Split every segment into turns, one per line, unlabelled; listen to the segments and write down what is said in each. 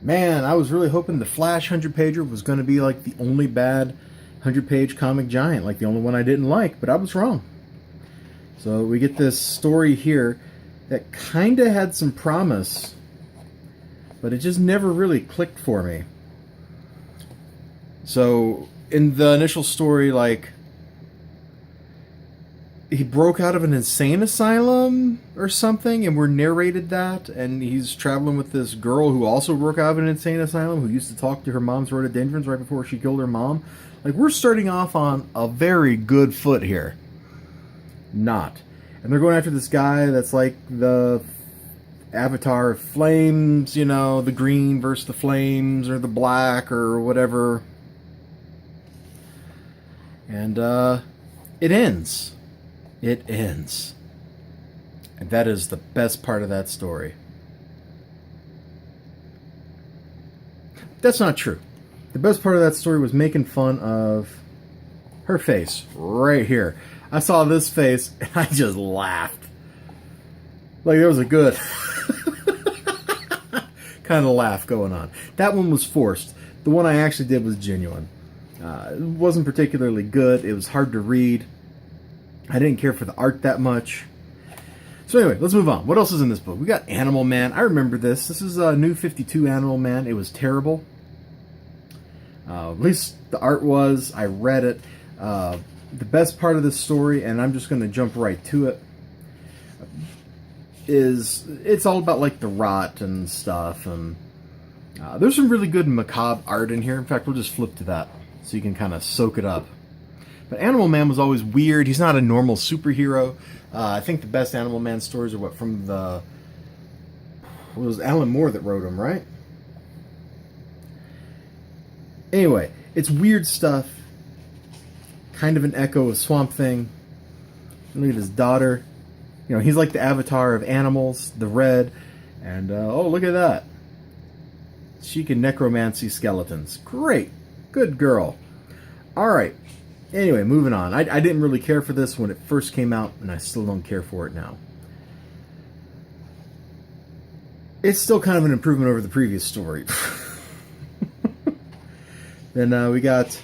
Man, I was really hoping the Flash 100-pager was going to be like the only bad 100-page comic giant, like the only one I didn't like, but I was wrong. So we get this story here that kind of had some promise, but it just never really clicked for me. So in the initial story, like, he broke out of an insane asylum or something, and we're narrated that, and he's traveling with this girl who also broke out of an insane asylum, who used to talk to her mom's rhododendrons right before she killed her mom. Like, we're starting off on a very good foot here. Not. And they're going after this guy that's like the avatar of flames, you know, the green versus the flames, or the black, or whatever. And it ends. It ends. And that is the best part of that story. That's not true. The best part of that story was making fun of her face right here. I saw this face and I just laughed. Like there was a good kind of laugh going on. That one was forced. The one I actually did was genuine. It wasn't particularly good. It was hard to read. I didn't care for the art that much. So anyway, let's move on. What else is in this book? We got Animal Man. I remember this. This is a New 52 Animal Man. It was terrible. At least the art was. I read it. The best part of this story, and I'm just going to jump right to it, is it's all about like the rot and stuff. And there's some really good macabre art in here. In fact, we'll just flip to that so you can kind of soak it up. But Animal Man was always weird. He's not a normal superhero. I think the best Animal Man stories are what from the... It was Alan Moore that wrote them, right? Anyway, it's weird stuff. Kind of an echo of Swamp Thing. Look at his daughter. You know, he's like the avatar of animals, the red. And, oh, look at that. She can necromancy skeletons. Great. Good girl. Alright. Anyway, moving on. I didn't really care for this when it first came out, and I still don't care for it now. It's still kind of an improvement over the previous story. Then we got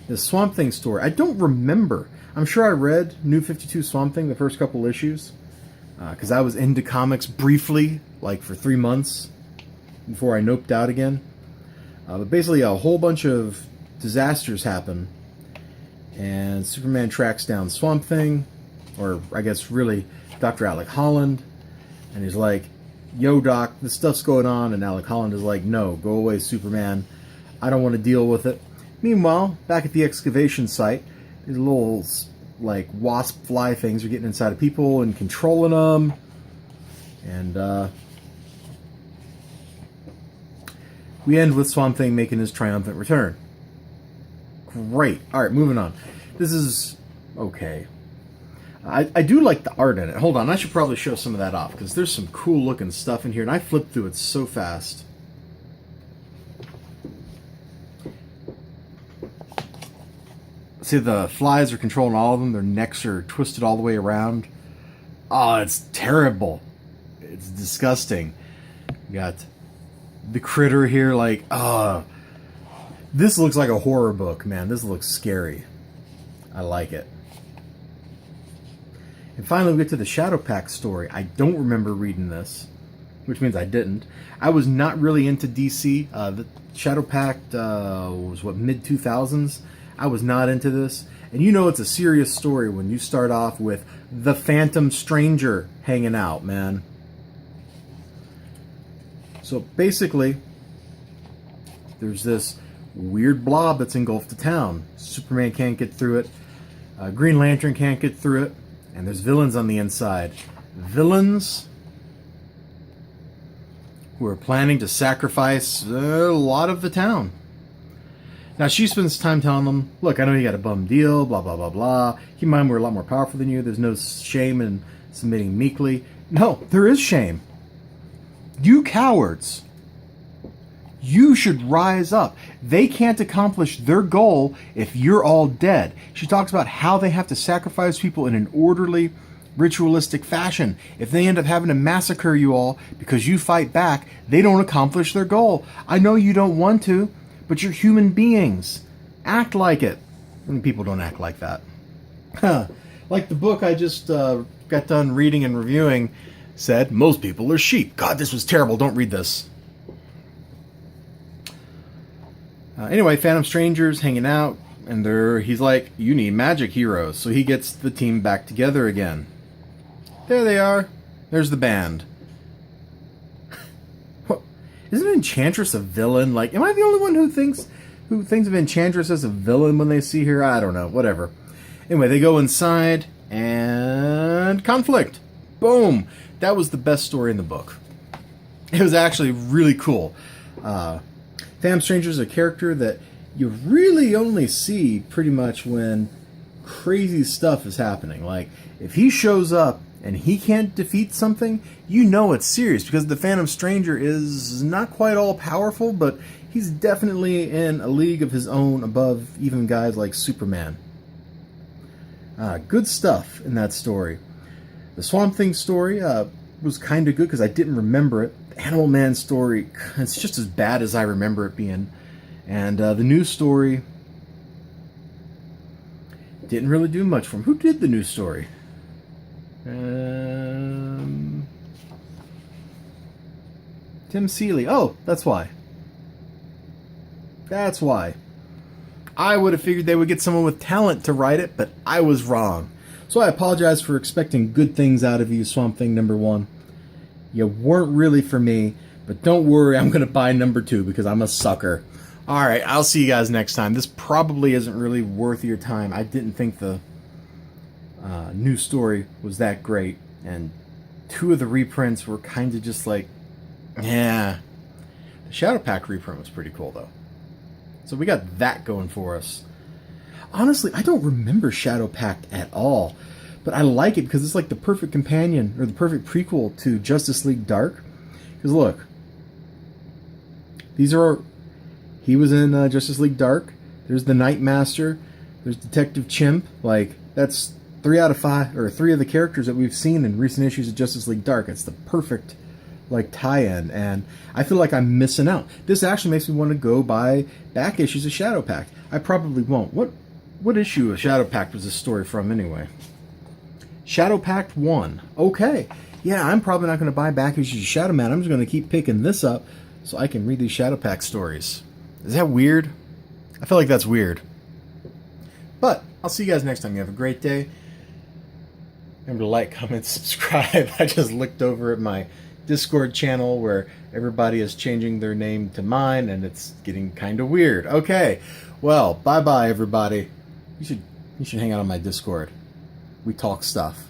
the Swamp Thing story. I don't remember. I'm sure I read New 52 Swamp Thing, the first couple issues, because I was into comics briefly, like for 3 months, before I noped out again. But basically a whole bunch of disasters happen, and Superman tracks down Swamp Thing, or I guess really Dr. Alec Holland, and he's like, yo Doc, this stuff's going on, and Alec Holland is like, no, go away Superman, I don't want to deal with it. Meanwhile, back at the excavation site, these little like wasp fly things are getting inside of people and controlling them, and we end with Swamp Thing making his triumphant return. Great. Alright, moving on. This is okay. I do like the art in it. Hold on, I should probably show some of that off, because there's some cool looking stuff in here, and I flipped through it so fast. See, the flies are controlling all of them. Their necks are twisted all the way around. Oh, it's terrible. It's disgusting. You got the critter here, like, this looks like a horror book, man. This looks scary. I like it. And finally, we get to the Shadow Pact story. I don't remember reading this, which means I didn't. I was not really into DC. The Shadow Pact was, what, mid-2000s? I was not into this. And you know it's a serious story when you start off with the Phantom Stranger hanging out, man. So basically, there's this weird blob that's engulfed the town. Superman can't get through it. Green Lantern can't get through it. And there's villains on the inside. Villains who are planning to sacrifice a lot of the town. Now, she spends time telling them, look, I know you got a bum deal, blah, blah, blah, blah. Keep in mind, we're a lot more powerful than you. There's no shame in submitting meekly. No, there is shame. You cowards. You should rise up. They can't accomplish their goal if you're all dead. She talks about how they have to sacrifice people in an orderly, ritualistic fashion. If they end up having to massacre you all because you fight back, they don't accomplish their goal. I know you don't want to, but you're human beings. Act like it. And people don't act like that. Like the book I just got done reading and reviewing said, most people are sheep. God, this was terrible. Don't read this. Anyway, Phantom Stranger's hanging out, and he's like, you need magic heroes. So he gets the team back together again. There they are. There's the band. Isn't Enchantress a villain? Like, am I the only one who thinks of Enchantress as a villain when they see her? I don't know. Whatever. Anyway, they go inside, and conflict. Boom. That was the best story in the book. It was actually really cool. Phantom Stranger is a character that you really only see pretty much when crazy stuff is happening. Like, if he shows up and he can't defeat something, you know it's serious, because the Phantom Stranger is not quite all powerful, but he's definitely in a league of his own above even guys like Superman. Good stuff in that story. The Swamp Thing story was kind of good because I didn't remember it. The Animal Man story, it's just as bad as I remember it being. And the new story didn't really do much for him. Who did the new story? Tim Seeley. Oh, that's why. That's why. I would have figured they would get someone with talent to write it, but I was wrong. So I apologize for expecting good things out of you, Swamp Thing #1. You weren't really for me, but don't worry, I'm going to buy #2 because I'm a sucker. Alright, I'll see you guys next time. This probably isn't really worth your time. I didn't think the new story was that great, and 2 of the reprints were kind of just like, yeah. The Shadow Pack reprint was pretty cool, though. So we got that going for us. Honestly, I don't remember Shadow Pact at all, but I like it because it's like the perfect companion, or the perfect prequel to Justice League Dark. Because look, he was in Justice League Dark. There's the Nightmaster. There's Detective Chimp. Like, that's 3 out of 5, or 3 of the characters that we've seen in recent issues of Justice League Dark. It's the perfect, like, tie-in, and I feel like I'm missing out. This actually makes me want to go buy back issues of Shadow Pact. I probably won't. What issue of Shadow Pact was this story from, anyway? Shadow Pact 1. Okay. Yeah, I'm probably not going to buy back issues of Shadow Man. I'm just going to keep picking this up so I can read these Shadow Pact stories. Is that weird? I feel like that's weird. But I'll see you guys next time. You have a great day. Remember to like, comment, subscribe. I just looked over at my Discord channel where everybody is changing their name to mine, and it's getting kind of weird. Okay. Well, bye-bye, everybody. You should hang out on my Discord. We talk stuff.